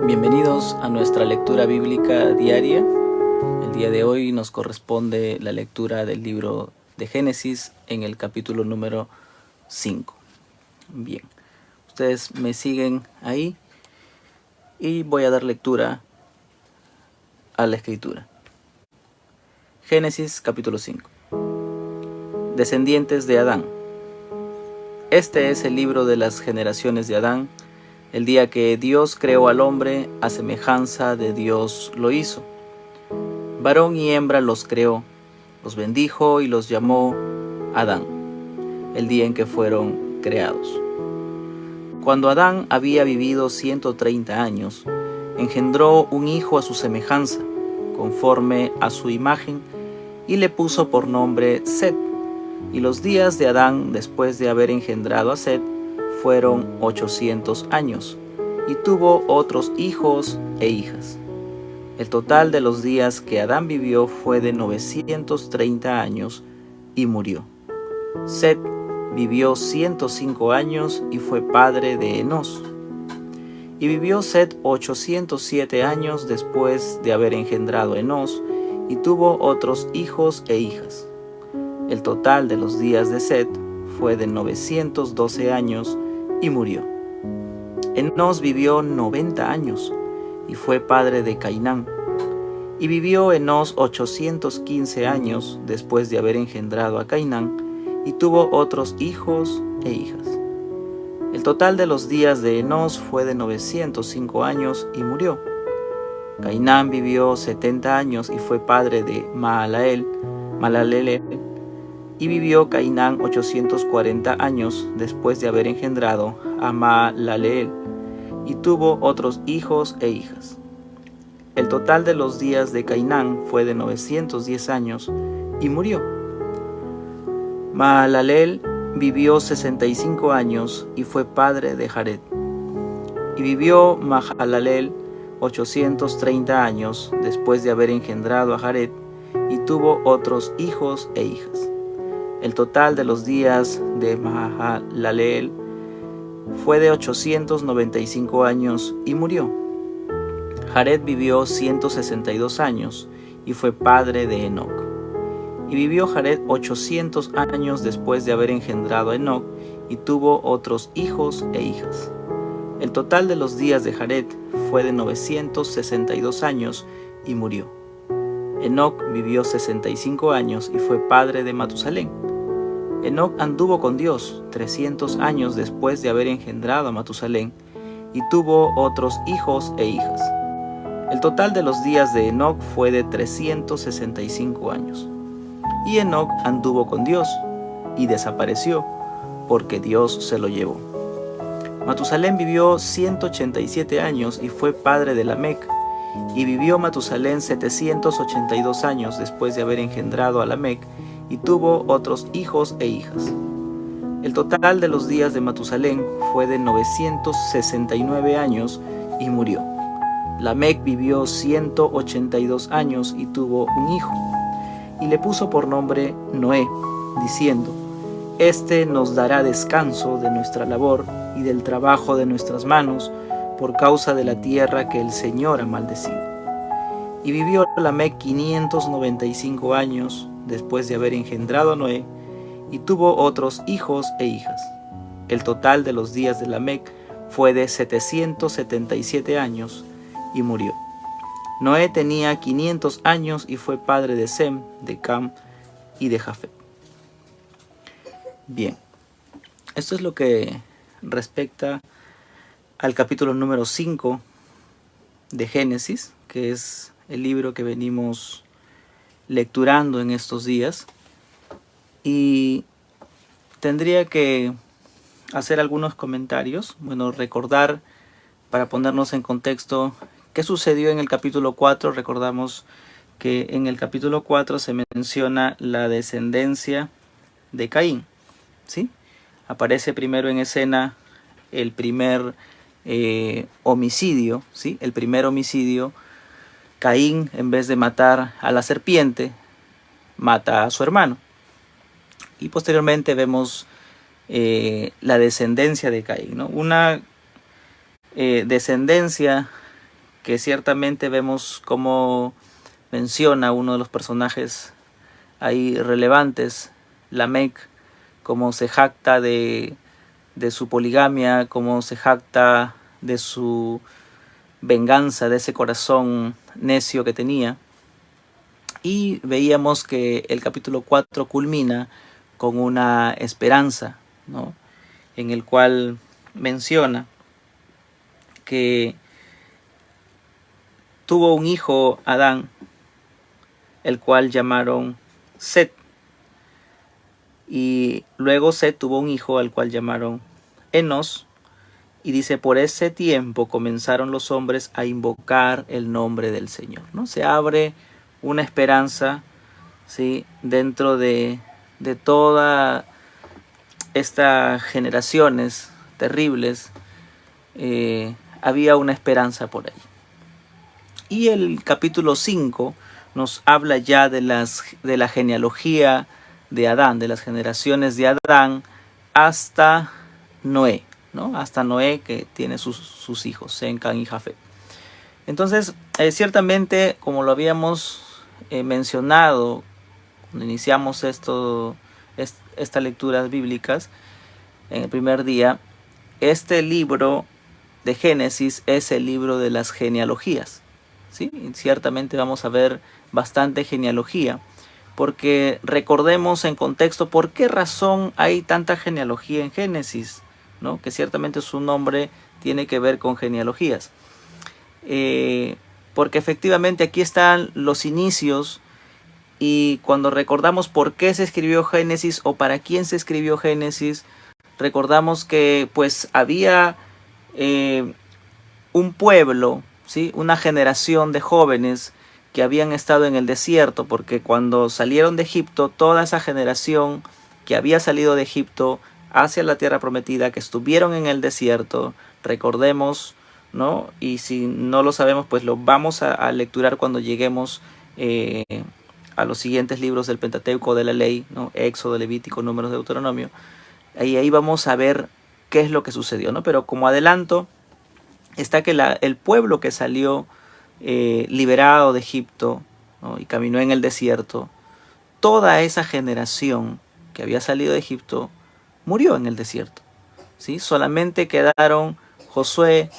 Bienvenidos a nuestra lectura bíblica diaria. El día de hoy nos corresponde la lectura del libro de Génesis en el capítulo número 5. Bien, ustedes me siguen ahí y voy a dar lectura a la escritura. Génesis capítulo 5. Descendientes de Adán. Este es el libro de las generaciones de Adán. El día que Dios creó al hombre, a semejanza de Dios lo hizo. Varón y hembra los creó, los bendijo y los llamó Adán, el día en que fueron creados. Cuando Adán había vivido 130 años, engendró un hijo a su semejanza, conforme a su imagen, y le puso por nombre Set. Y los días de Adán, después de haber engendrado a Set, fueron 800 años, y tuvo otros hijos e hijas. El total de los días que Adán vivió fue de 930 años, y murió. Set vivió 105 años, y fue padre de Enós. Y vivió Set 807 años después de haber engendrado a Enós, y tuvo otros hijos e hijas. El total de los días de Set fue de 912 años, y murió. Enós vivió 90 años, y fue padre de Cainán. Y vivió Enós 815 años después de haber engendrado a Cainán, y tuvo otros hijos e hijas. El total de los días de Enós fue de 905 años, y murió. Cainán vivió 70 años, y fue padre de Mahalaleel. Y vivió Cainán 840 años después de haber engendrado a Mahalaleel, y tuvo otros hijos e hijas. El total de los días de Cainán fue de 910 años, y murió. Mahalaleel vivió 65 años, y fue padre de Jared. Y vivió Mahalaleel 830 años después de haber engendrado a Jared, y tuvo otros hijos e hijas. El total de los días de Mahalaleel fue de 895 años, y murió. Jared vivió 162 años, y fue padre de Enoc. Y vivió Jared 800 años después de haber engendrado a Enoc, y tuvo otros hijos e hijas. El total de los días de Jared fue de 962 años, y murió. Enoc vivió 65 años, y fue padre de Matusalén. Enoc anduvo con Dios 300 años después de haber engendrado a Matusalén, y tuvo otros hijos e hijas. El total de los días de Enoc fue de 365 años. Y Enoc anduvo con Dios, y desapareció, porque Dios se lo llevó. Matusalén vivió 187 años, y fue padre de Lamec. Y vivió Matusalén 782 años después de haber engendrado a Lamec, y tuvo otros hijos e hijas. El total de los días de Matusalén fue de 969 años, y murió. Lamec vivió 182 años, y tuvo un hijo, y le puso por nombre Noé, diciendo: Este nos dará descanso de nuestra labor y del trabajo de nuestras manos, por causa de la tierra que el Señor ha maldecido. Y vivió Lamec 595 años después de haber engendrado a Noé, y tuvo otros hijos e hijas. El total de los días de Lamec fue de 777 años, y murió. Noé tenía 500 años, y fue padre de Sem, de Cam y de Jafet. Bien, esto es lo que respecta al capítulo número 5 de Génesis, que es el libro que venimos lecturando en estos días. Y tendría que hacer algunos comentarios, recordar, para ponernos en contexto, qué sucedió en el capítulo 4. Recordamos que en el capítulo 4 se menciona la descendencia de Caín, ¿sí? Aparece primero en escena el primer homicidio, ¿sí? El primer homicidio. Caín, en vez de matar a la serpiente, mata a su hermano. Y posteriormente vemos la descendencia de Caín, ¿no? Una descendencia que ciertamente vemos cómo menciona uno de los personajes ahí relevantes, Lamec, cómo se jacta de su poligamia, cómo se jacta de su venganza, de ese corazón necio que tenía. Y veíamos que el capítulo 4 culmina con una esperanza, ¿no? En el cual menciona que tuvo un hijo Adán, el cual llamaron Set. Y luego Set tuvo un hijo al cual llamaron Enos. Y dice, por ese tiempo comenzaron los hombres a invocar el nombre del Señor, ¿no? Se abre una esperanza, ¿sí? Dentro de todas estas generaciones terribles, había una esperanza por ahí. Y el capítulo 5 nos habla ya de la genealogía de Adán, de las generaciones de Adán hasta Noé, ¿no? Hasta Noé, que tiene sus hijos, Sem, Cam y Jafet. Entonces, ciertamente, como lo habíamos mencionado cuando iniciamos estas lecturas bíblicas en el primer día, este libro de Génesis es el libro de las genealogías, ¿sí? Y ciertamente vamos a ver bastante genealogía, porque recordemos en contexto por qué razón hay tanta genealogía en Génesis, ¿no? Que ciertamente su nombre tiene que ver con genealogías. Porque efectivamente aquí están los inicios, y cuando recordamos por qué se escribió Génesis o para quién se escribió Génesis, recordamos que pues había un pueblo, ¿sí? Una generación de jóvenes que habían estado en el desierto, porque cuando salieron de Egipto, toda esa generación que había salido de Egipto hacia la tierra prometida, que estuvieron en el desierto, recordemos, ¿no? Y si no lo sabemos, pues lo vamos a lecturar cuando lleguemos a los siguientes libros del Pentateuco, de la ley, ¿no? Éxodo, Levítico, Números, Deuteronomio. Ahí vamos a ver qué es lo que sucedió, ¿no? Pero como adelanto, está que el pueblo que salió liberado de Egipto, ¿no? Y caminó en el desierto, toda esa generación que había salido de Egipto murió en el desierto, ¿sí? Solamente quedaron Josué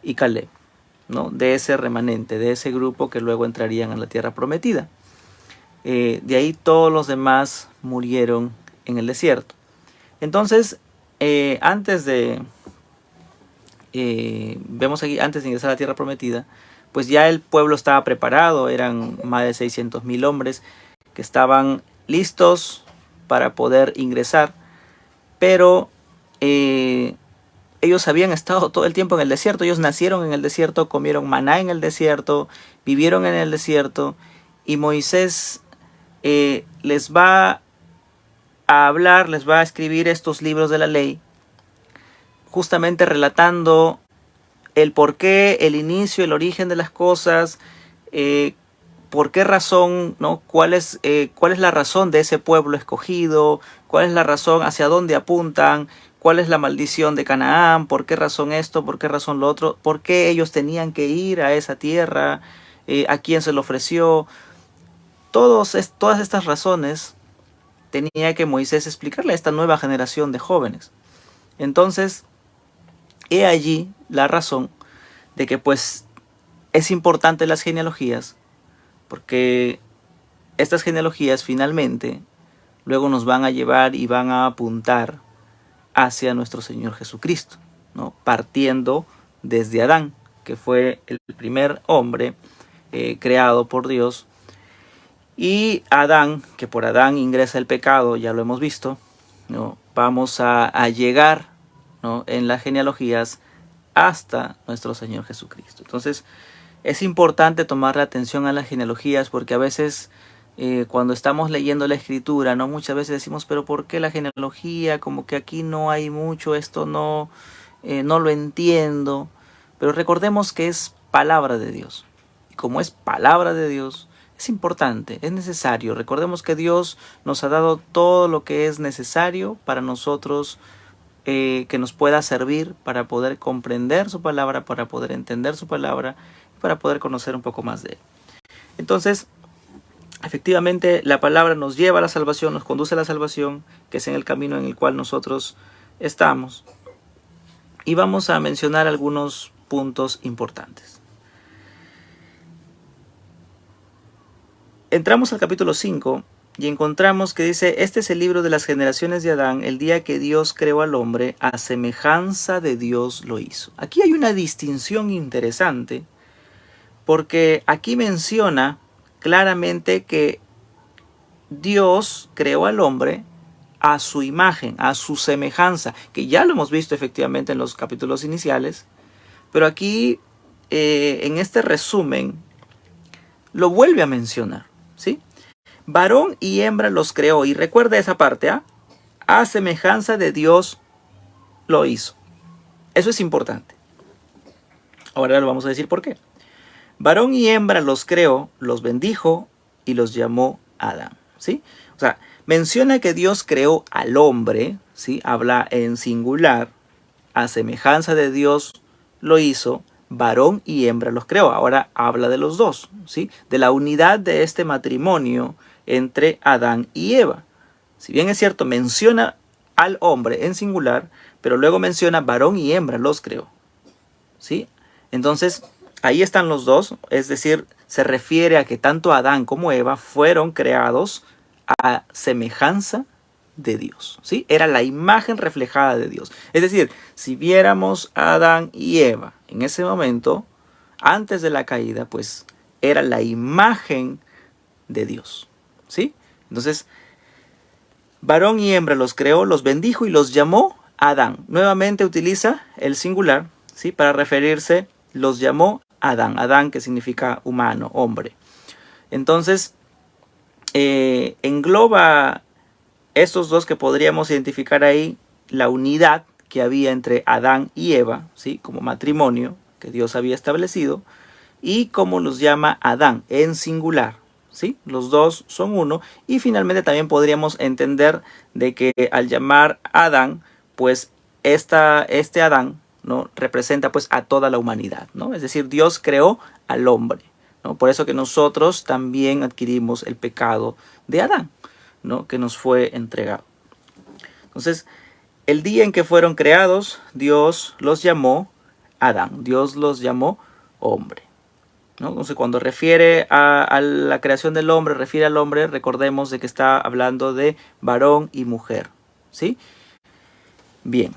y Caleb, ¿no? De ese remanente, de ese grupo que luego entrarían en la tierra prometida. De ahí todos los demás murieron en el desierto. Entonces, vemos aquí, antes de ingresar a la tierra prometida, pues ya el pueblo estaba preparado, eran más de 600,000 hombres que estaban listos para poder ingresar, pero ellos habían estado todo el tiempo en el desierto, ellos nacieron en el desierto, comieron maná en el desierto, vivieron en el desierto, y Moisés les va a hablar, les va a escribir estos libros de la ley, justamente relatando el porqué, el inicio, el origen de las cosas, por qué razón, ¿no? ¿Cuál es la razón de ese pueblo escogido? ¿Cuál es la razón hacia dónde apuntan? ¿Cuál es la maldición de Canaán? ¿Por qué razón esto? ¿Por qué razón lo otro? ¿Por qué ellos tenían que ir a esa tierra? ¿A quién se lo ofreció? Todas estas razones tenía que Moisés explicarle a esta nueva generación de jóvenes. Entonces, he allí la razón de que pues es importante las genealogías, porque estas genealogías finalmente luego nos van a llevar y van a apuntar hacia nuestro Señor Jesucristo, ¿no? Partiendo desde Adán, que fue el primer hombre creado por Dios, y Adán, que por Adán ingresa el pecado, ya lo hemos visto, ¿no? Vamos a llegar, ¿no? En las genealogías hasta nuestro Señor Jesucristo. Entonces, es importante tomarle atención a las genealogías, porque a veces cuando estamos leyendo la escritura, ¿no? Muchas veces decimos, pero ¿por qué la genealogía? Como que aquí no hay mucho, esto no lo entiendo. Pero recordemos que es palabra de Dios. Y como es palabra de Dios, es importante, es necesario. Recordemos que Dios nos ha dado todo lo que es necesario para nosotros, que nos pueda servir para poder comprender su palabra, para poder entender su palabra, para poder conocer un poco más de él. Entonces, efectivamente, la palabra nos lleva a la salvación, nos conduce a la salvación, que es en el camino en el cual nosotros estamos. Y vamos a mencionar algunos puntos importantes. Entramos al capítulo 5 y encontramos que dice: este es el libro de las generaciones de Adán, el día que Dios creó al hombre, a semejanza de Dios lo hizo. Aquí hay una distinción interesante, porque aquí menciona claramente que Dios creó al hombre a su imagen, a su semejanza, que ya lo hemos visto efectivamente en los capítulos iniciales, pero aquí en este resumen lo vuelve a mencionar, ¿sí? Varón y hembra los creó, y recuerda esa parte, a semejanza de Dios lo hizo. Eso es importante. Ahora lo vamos a decir por qué. Varón y hembra los creó, los bendijo y los llamó Adán, ¿sí? O sea, menciona que Dios creó al hombre, ¿sí? Habla en singular, a semejanza de Dios lo hizo, varón y hembra los creó. Ahora habla de los dos, ¿sí? De la unidad de este matrimonio entre Adán y Eva. Si bien es cierto, menciona al hombre en singular, pero luego menciona varón y hembra los creó, ¿sí? Entonces, ahí están los dos, es decir, se refiere a que tanto Adán como Eva fueron creados a semejanza de Dios, ¿sí? Era la imagen reflejada de Dios. Es decir, si viéramos a Adán y Eva en ese momento, antes de la caída, pues era la imagen de Dios, ¿sí? Entonces, varón y hembra los creó, los bendijo y los llamó Adán. Nuevamente utiliza el singular, ¿sí? Para referirse, los llamó Adán. Adán, que significa humano, hombre. Entonces, engloba estos dos que podríamos identificar ahí, la unidad que había entre Adán y Eva, ¿sí? Como matrimonio que Dios había establecido, y como los llama Adán en singular, ¿sí? Los dos son uno. Y finalmente también podríamos entender de que al llamar Adán, pues este Adán, ¿no? Representa pues a toda la humanidad, ¿no? Es decir, Dios creó al hombre, ¿no? Por eso que nosotros también adquirimos el pecado de Adán, ¿no? Que nos fue entregado. Entonces, el día en que fueron creados, Dios los llamó Adán, Dios los llamó hombre, ¿no? Entonces, cuando refiere a la creación del hombre, refiere al hombre, recordemos de que está hablando de varón y mujer, ¿sí? Bien.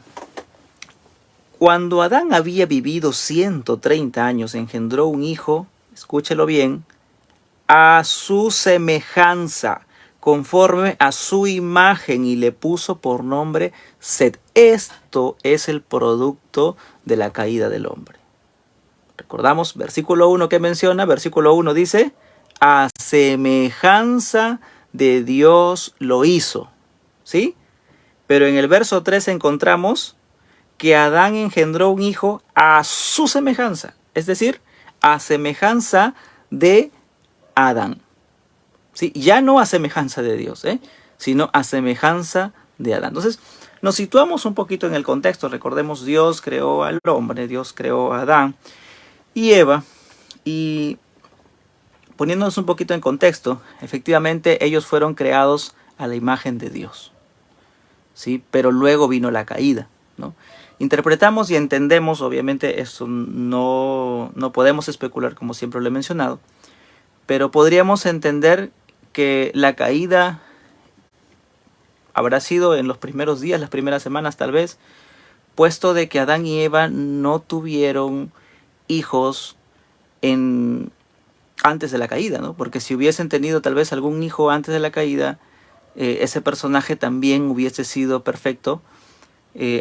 Cuando Adán había vivido 130 años, engendró un hijo, escúchelo bien, a su semejanza, conforme a su imagen, y le puso por nombre Set. Esto es el producto de la caída del hombre. Recordamos, versículo 1 que menciona, versículo 1 dice, a semejanza de Dios lo hizo, ¿sí? Pero en el verso 3 encontramos que Adán engendró un hijo a su semejanza, es decir, a semejanza de Adán, ¿sí? Ya no a semejanza de Dios, sino a semejanza de Adán. Entonces, nos situamos un poquito en el contexto. Recordemos, Dios creó al hombre, Dios creó a Adán y Eva, y poniéndonos un poquito en contexto, efectivamente ellos fueron creados a la imagen de Dios, ¿sí? Pero luego vino la caída, ¿no? Interpretamos y entendemos, obviamente esto no podemos especular, como siempre lo he mencionado, pero podríamos entender que la caída habrá sido en los primeros días, las primeras semanas tal vez, puesto de que Adán y Eva no tuvieron hijos antes de la caída, ¿no? Porque si hubiesen tenido tal vez algún hijo antes de la caída, ese personaje también hubiese sido perfecto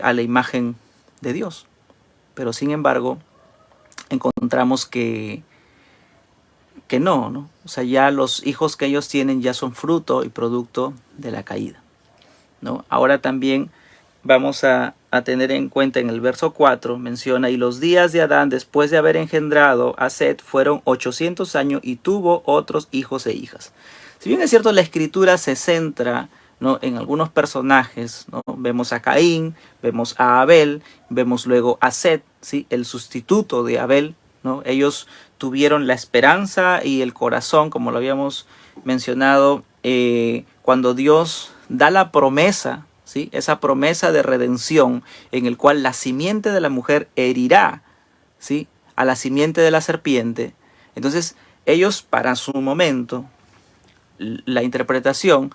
a la imagen de Dios. Pero sin embargo, encontramos que no. O sea, ya los hijos que ellos tienen ya son fruto y producto de la caída, ¿no? Ahora también vamos a tener en cuenta en el verso 4, menciona, y los días de Adán después de haber engendrado a Set fueron 800 años y tuvo otros hijos e hijas. Si bien es cierto, la escritura se centra, ¿no?, en algunos personajes, ¿no? Vemos a Caín, vemos a Abel, vemos luego a Set, ¿sí?, el sustituto de Abel, ¿no? Ellos tuvieron la esperanza y el corazón, como lo habíamos mencionado, cuando Dios da la promesa, ¿sí? Esa promesa de redención en el cual la simiente de la mujer herirá, ¿sí?, a la simiente de la serpiente. Entonces ellos, para su momento, la interpretación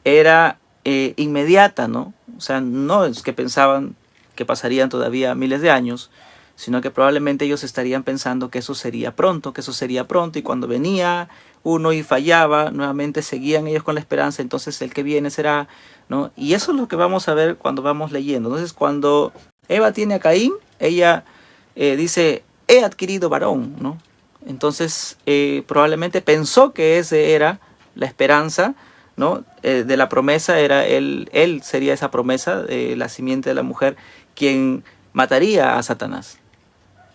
era inmediata, ¿no? O sea, no es que pensaban que pasarían todavía miles de años, sino que probablemente ellos estarían pensando que eso sería pronto, y cuando venía uno y fallaba, nuevamente seguían ellos con la esperanza, entonces el que viene será, ¿no? Y eso es lo que vamos a ver cuando vamos leyendo. Entonces, cuando Eva tiene a Caín, ella dice, he adquirido varón, ¿no? Entonces, probablemente pensó que ese era la esperanza, ¿no? De la promesa, era él sería esa promesa, la simiente de la mujer, quien mataría a Satanás.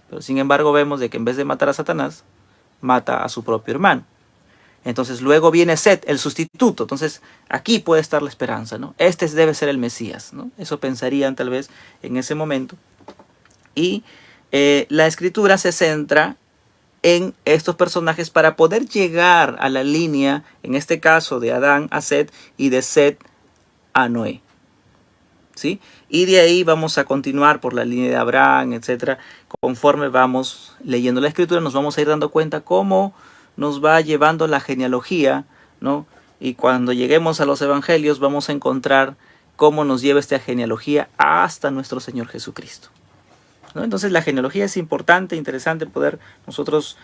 Pero sin embargo vemos de que en vez de matar a Satanás, mata a su propio hermano. Entonces luego viene Set, el sustituto. Entonces aquí puede estar la esperanza, ¿no? Este debe ser el Mesías, ¿no? Eso pensarían tal vez en ese momento. Y la escritura se centra en estos personajes para poder llegar a la línea, en este caso de Adán a Set y de Set a Noé, ¿sí? Y de ahí vamos a continuar por la línea de Abraham, etcétera. Conforme vamos leyendo la escritura, nos vamos a ir dando cuenta cómo nos va llevando la genealogía, ¿no? Y cuando lleguemos a los evangelios vamos a encontrar cómo nos lleva esta genealogía hasta nuestro Señor Jesucristo, ¿no? Entonces la genealogía es importante, interesante poder nosotros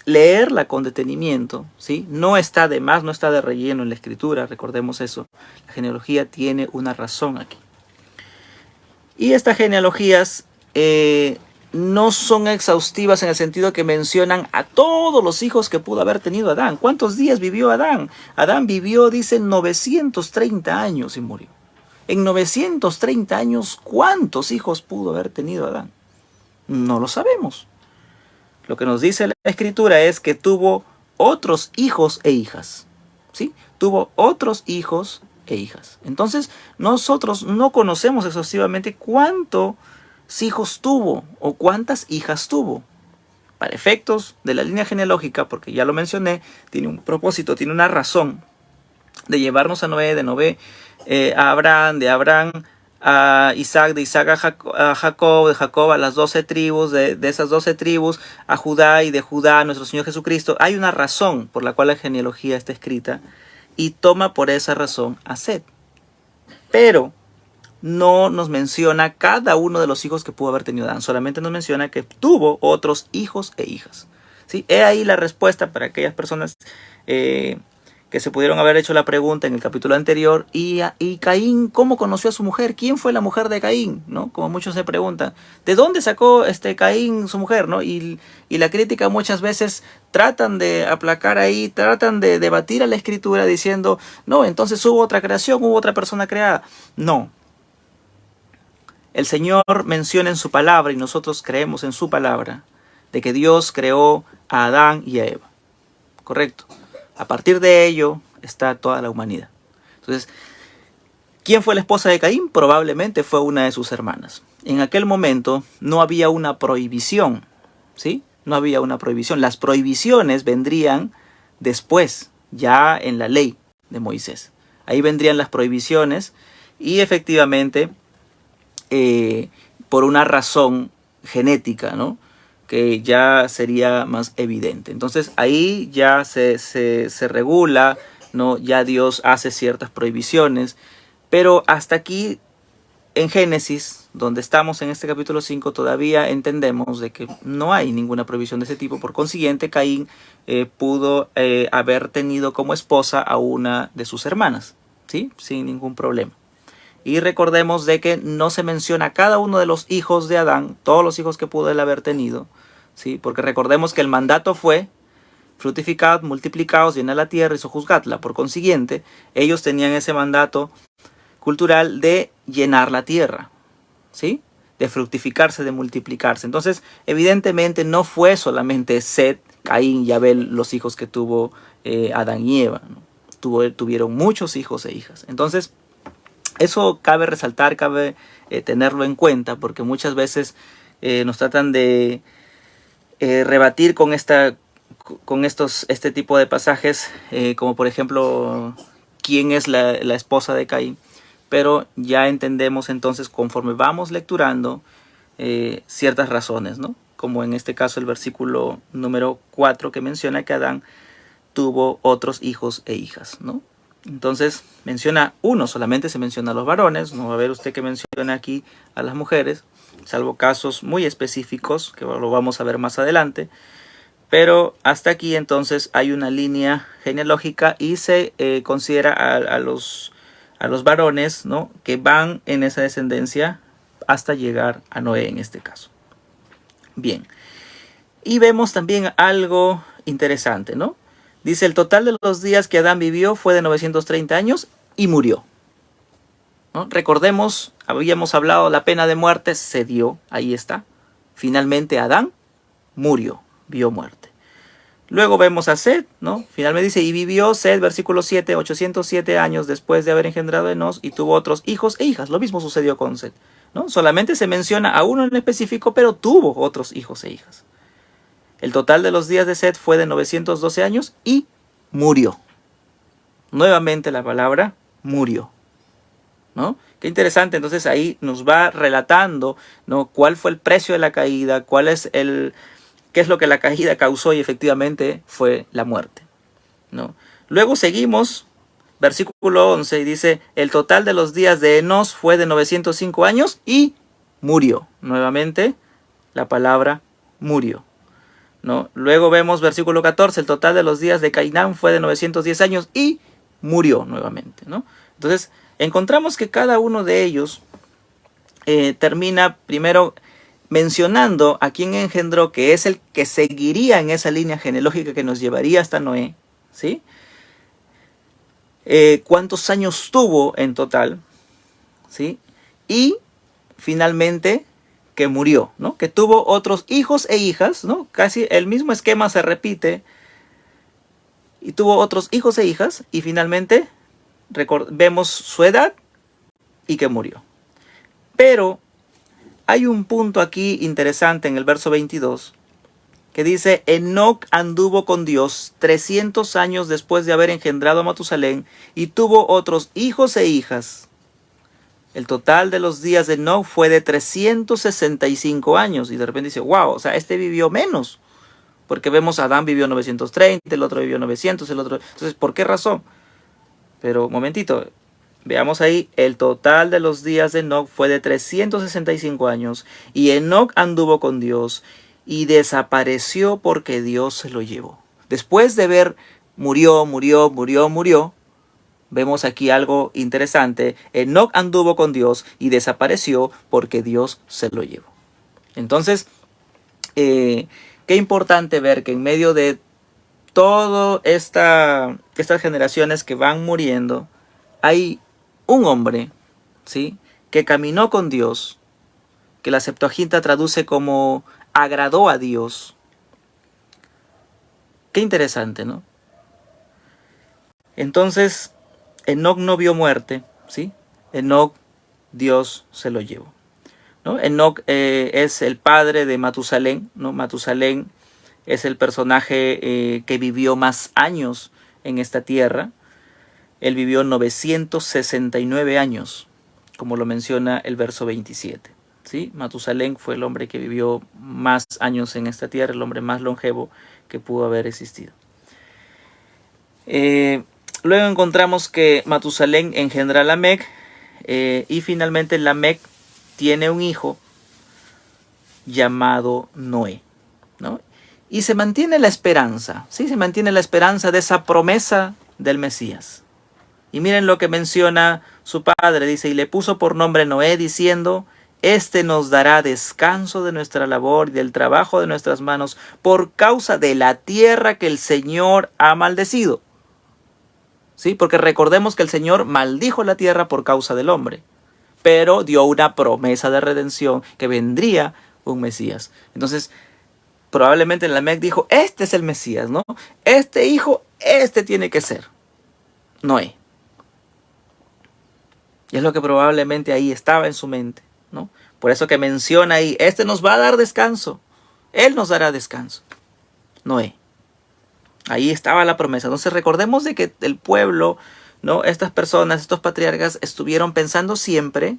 leerla con detenimiento, ¿sí? No está de más, no está de relleno en la escritura, recordemos eso. La genealogía tiene una razón aquí. Y estas genealogías no son exhaustivas en el sentido que mencionan a todos los hijos que pudo haber tenido Adán. ¿Cuántos días vivió Adán? Adán vivió, dicen, 930 años y murió. En 930 años, ¿cuántos hijos pudo haber tenido Adán? No lo sabemos. Lo que nos dice la escritura es que tuvo otros hijos e hijas, ¿sí? Tuvo otros hijos e hijas. Entonces, nosotros no conocemos exhaustivamente cuántos hijos tuvo o cuántas hijas tuvo. Para efectos de la línea genealógica, porque ya lo mencioné, tiene un propósito, tiene una razón de llevarnos a Noé, de Noé a Abraham, de Abraham a Isaac, de Isaac a Jacob, de Jacob a las 12 tribus, de esas 12 tribus a Judá, y de Judá a nuestro Señor Jesucristo. Hay una razón por la cual la genealogía está escrita y toma por esa razón a Set. Pero no nos menciona cada uno de los hijos que pudo haber tenido Adán, solamente nos menciona que tuvo otros hijos e hijas, ¿sí? He ahí la respuesta para aquellas personas que se pudieron haber hecho la pregunta en el capítulo anterior. Y Caín, ¿cómo conoció a su mujer? ¿Quién fue la mujer de Caín? ¿No? Como muchos se preguntan, ¿de dónde sacó Caín su mujer? ¿No? Y la crítica muchas veces tratan de aplacar ahí, tratan de debatir a la escritura diciendo, no, entonces hubo otra creación, hubo otra persona creada. No. El Señor menciona en su palabra, y nosotros creemos en su palabra, de que Dios creó a Adán y a Eva. ¿Correcto? A partir de ello está toda la humanidad. Entonces, ¿quién fue la esposa de Caín? Probablemente fue una de sus hermanas. En aquel momento no había una prohibición, ¿sí? No había una prohibición. Las prohibiciones vendrían después, ya en la ley de Moisés. Ahí vendrían las prohibiciones y efectivamente por una razón genética, ¿no?, que ya sería más evidente. Entonces ahí ya se regula, ¿no? Ya Dios hace ciertas prohibiciones, pero hasta aquí en Génesis, donde estamos en este capítulo 5, todavía entendemos de que no hay ninguna prohibición de ese tipo. Por consiguiente, Caín pudo haber tenido como esposa a una de sus hermanas, ¿sí? Sin ningún problema. Y recordemos de que no se menciona a cada uno de los hijos de Adán, todos los hijos que pudo él haber tenido, ¿sí? Porque recordemos que el mandato fue: fructificad, multiplicaos, llenad la tierra y sojuzgadla. Por consiguiente, ellos tenían ese mandato cultural de llenar la tierra, ¿sí? De fructificarse, de multiplicarse. Entonces, evidentemente no fue solamente Set, Caín y Abel los hijos que tuvo Adán y Eva, ¿no? Tuvieron muchos hijos e hijas. Entonces, eso cabe resaltar, cabe tenerlo en cuenta, porque muchas veces nos tratan de rebatir con este tipo de pasajes, como por ejemplo, ¿quién es la esposa de Caín? Pero ya entendemos entonces, conforme vamos lecturando, ciertas razones, ¿no? Como en este caso el versículo número 4 que menciona que Adán tuvo otros hijos e hijas, ¿no? Entonces menciona uno, solamente se menciona a los varones, no va a ver usted que menciona aquí a las mujeres, salvo casos muy específicos, que lo vamos a ver más adelante. Pero hasta aquí entonces hay una línea genealógica y se considera a los varones, ¿no?, que van en esa descendencia hasta llegar a Noé en este caso. Bien, y vemos también algo interesante, ¿no? Dice, el total de los días que Adán vivió fue de 930 años y murió, ¿no? Recordemos, habíamos hablado, la pena de muerte se dio, ahí está. Finalmente Adán murió, vio muerte. Luego vemos a Set, ¿no? Finalmente dice, y vivió Set, versículo 7, 807 años después de haber engendrado a Enos, y tuvo otros hijos e hijas. Lo mismo sucedió con Set, ¿no? Solamente se menciona a uno en específico, pero tuvo otros hijos e hijas. El total de los días de Set fue de 912 años y murió. Nuevamente la palabra murió, ¿no? Qué interesante, entonces ahí nos va relatando, ¿no?, cuál fue el precio de la caída, qué es lo que la caída causó, y efectivamente fue la muerte, ¿no? Luego seguimos, versículo 11, y dice, el total de los días de Enos fue de 905 años y murió. Nuevamente la palabra murió, ¿no? Luego vemos versículo 14, el total de los días de Cainán fue de 910 años y murió nuevamente, ¿no? Entonces encontramos que cada uno de ellos termina primero mencionando a quien engendró, que es el que seguiría en esa línea genealógica que nos llevaría hasta Noé, ¿sí? Cuántos años tuvo en total, ¿sí? Y finalmente que murió, ¿no? Que tuvo otros hijos e hijas, ¿no? Casi el mismo esquema se repite. Y tuvo otros hijos e hijas y finalmente vemos su edad y que murió. Pero hay un punto aquí interesante en el verso 22 que dice, Enoc anduvo con Dios 300 años después de haber engendrado a Matusalén y tuvo otros hijos e hijas. El total de los días de Enoc fue de 365 años. Y de repente dice, wow, o sea, este vivió menos. Porque vemos Adán vivió 930, el otro vivió 900, el otro... Entonces, ¿por qué razón? Pero, momentito, veamos ahí, el total de los días de Enoc fue de 365 años. Y Enoc anduvo con Dios y desapareció porque Dios se lo llevó. Después de ver, murió, vemos aquí algo interesante. Enoc anduvo con Dios y desapareció porque Dios se lo llevó. Entonces, qué importante ver que en medio de todas estas generaciones que van muriendo, hay un hombre, ¿sí?, que caminó con Dios, que la Septuaginta traduce como agradó a Dios. Qué interesante, ¿no? Entonces, Enoc no vio muerte, ¿sí? Enoc, Dios se lo llevó, ¿no? Enoc es el padre de Matusalén, ¿no? Matusalén es el personaje que vivió más años en esta tierra. Él vivió 969 años, como lo menciona el verso 27. ¿Sí? Matusalén fue el hombre que vivió más años en esta tierra, el hombre más longevo que pudo haber existido. Luego encontramos que Matusalén engendra a Lamec, y finalmente Lamec tiene un hijo llamado Noé, ¿no? Y se mantiene la esperanza, ¿sí? Se mantiene la esperanza de esa promesa del Mesías. Y miren lo que menciona su padre, dice, y le puso por nombre Noé, diciendo, este nos dará descanso de nuestra labor y del trabajo de nuestras manos por causa de la tierra que el Señor ha maldecido. ¿Sí? Porque recordemos que el Señor maldijo la tierra por causa del hombre, pero dio una promesa de redención, que vendría un Mesías. Entonces, probablemente Lamec dijo, este es el Mesías, ¿no? Este hijo, este tiene que ser Noé. Y es lo que probablemente ahí estaba en su mente, ¿no? Por eso que menciona ahí, este nos va a dar descanso, Él nos dará descanso. Noé. Ahí estaba la promesa. Entonces recordemos de que el pueblo, ¿no? Estas personas, estos patriarcas estuvieron pensando siempre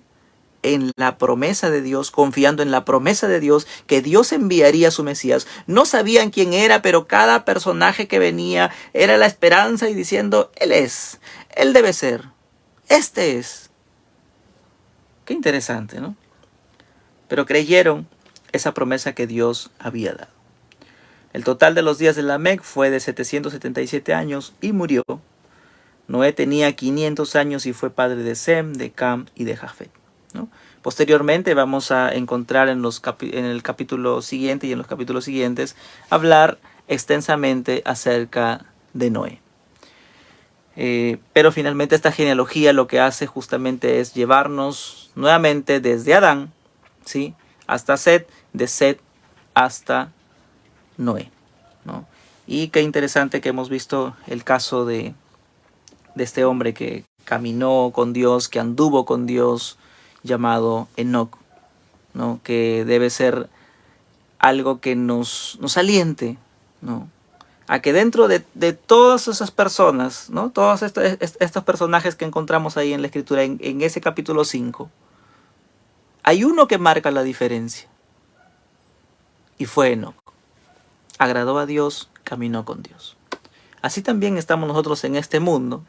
en la promesa de Dios, confiando en la promesa de Dios, que Dios enviaría a su Mesías. No sabían quién era, pero cada personaje que venía era la esperanza y diciendo, Él es, Él debe ser, este es. Qué interesante, ¿no? Pero creyeron esa promesa que Dios había dado. El total de los días de Lamec fue de 777 años y murió. Noé tenía 500 años y fue padre de Sem, de Cam y de Jafet, ¿no? Posteriormente vamos a encontrar en el capítulo siguiente y en los capítulos siguientes hablar extensamente acerca de Noé. Pero finalmente esta genealogía lo que hace justamente es llevarnos nuevamente desde Adán, ¿sí?, hasta Set, de Set hasta Noé, ¿no? Y qué interesante que hemos visto el caso de este hombre que caminó con Dios, que anduvo con Dios, llamado Enoc, ¿no? Que debe ser algo que nos aliente, ¿no?, a que dentro de todas esas personas, ¿no?, todos estos personajes que encontramos ahí en la Escritura, en ese capítulo 5, hay uno que marca la diferencia, y fue Enoc. Agradó a Dios, caminó con Dios. Así también estamos nosotros en este mundo,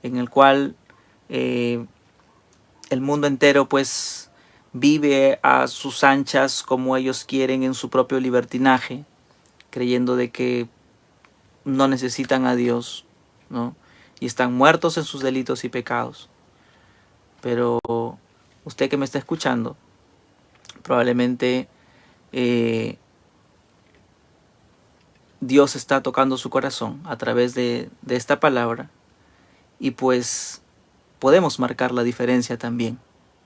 en el cual el mundo entero pues vive a sus anchas como ellos quieren, en su propio libertinaje, creyendo de que no necesitan a Dios, ¿no?, y están muertos en sus delitos y pecados. Pero usted que me está escuchando, probablemente Dios está tocando su corazón a través de esta palabra, y pues podemos marcar la diferencia también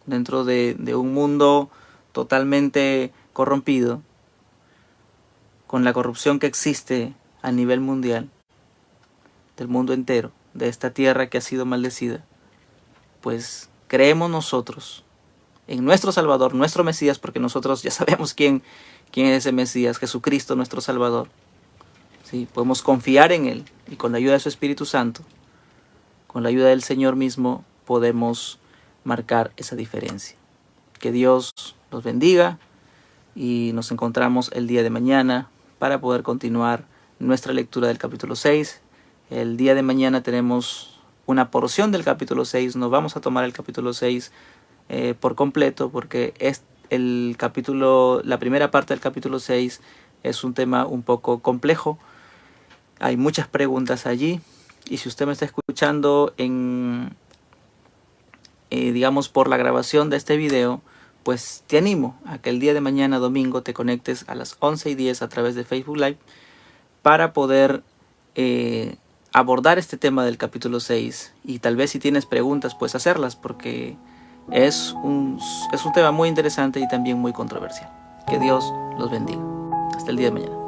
dentro de un mundo totalmente corrompido, con la corrupción que existe a nivel mundial, del mundo entero, de esta tierra que ha sido maldecida. Pues creemos nosotros en nuestro Salvador, nuestro Mesías, porque nosotros ya sabemos quién es ese Mesías, Jesucristo nuestro Salvador. ¿Sí? Podemos confiar en Él, y con la ayuda de su Espíritu Santo, con la ayuda del Señor mismo, podemos marcar esa diferencia. Que Dios los bendiga y nos encontramos el día de mañana para poder continuar nuestra lectura del capítulo 6. El día de mañana tenemos una porción del capítulo 6. No vamos a tomar el capítulo 6 por completo, porque la primera parte del capítulo 6 es un tema un poco complejo. Hay muchas preguntas allí, y si usted me está escuchando digamos por la grabación de este video, pues te animo a que el día de mañana, domingo, te conectes a las 11:10 a través de Facebook Live para poder abordar este tema del capítulo 6, y tal vez si tienes preguntas, pues hacerlas, porque es un tema muy interesante y también muy controversial. Que Dios los bendiga. Hasta el día de mañana.